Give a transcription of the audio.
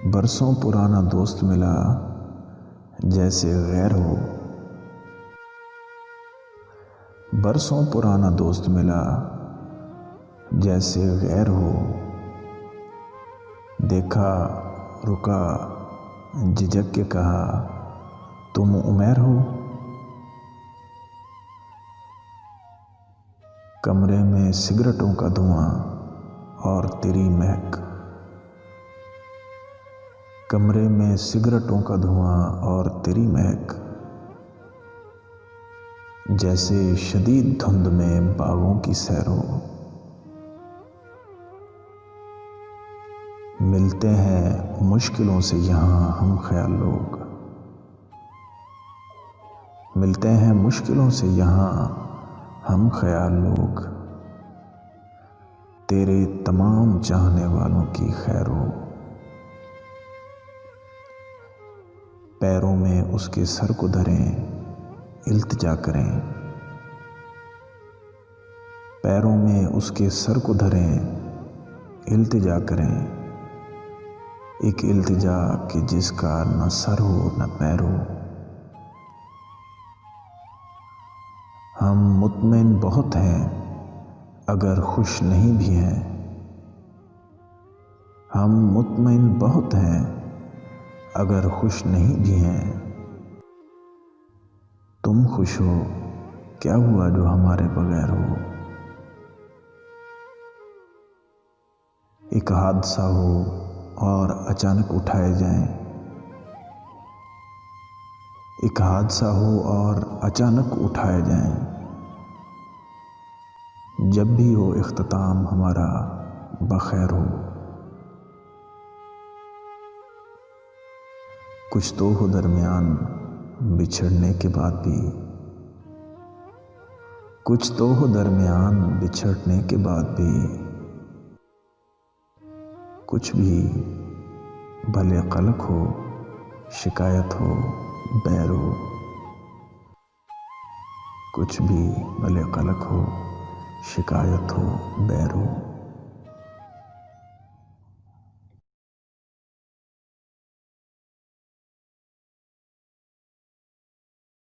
برسوں پرانا دوست ملا جیسے غیر ہو، برسوں پرانا دوست ملا جیسے غیر ہو، دیکھا رکا جھجک کے کہا تم عمیر ہو، کمرے میں سگریٹوں کا دھواں اور تیری مہک، کمرے میں سگریٹوں کا دھواں اور تیری مہک، جیسے شدید دھند میں باغوں کی سیر ہو، ملتے ہیں مشکلوں سے یہاں ہم خیال لوگ، ملتے ہیں مشکلوں سے یہاں ہم خیال لوگ، تیرے تمام چاہنے والوں کی خیر ہو، پیروں میں اس کے سر کو دھریں التجا کریں، پیروں میں اس کے سر کو دھریں التجا کریں، ایک التجا کہ جس کا نہ سر ہو نہ پیر ہو، ہم مطمئن بہت ہیں اگر خوش نہیں بھی ہیں، ہم مطمئن بہت ہیں اگر خوش نہیں بھی ہیں، تم خوش ہو کیا ہوا جو ہمارے بغیر ہو، ایک حادثہ ہو اور اچانک اٹھائے جائیں، ایک حادثہ ہو اور اچانک اٹھائے جائیں، جب بھی ہو اختتام ہمارا بخیر ہو، کچھ تو ہو درمیان بچھڑنے کے بعد بھی، کچھ تو ہو درمیان بچھڑنے کے بعد بھی، کچھ بھی بھلے قلق ہو شکایت ہو بیر ہو، کچھ بھی بھلے قلق ہو شکایت ہو بیر ہو۔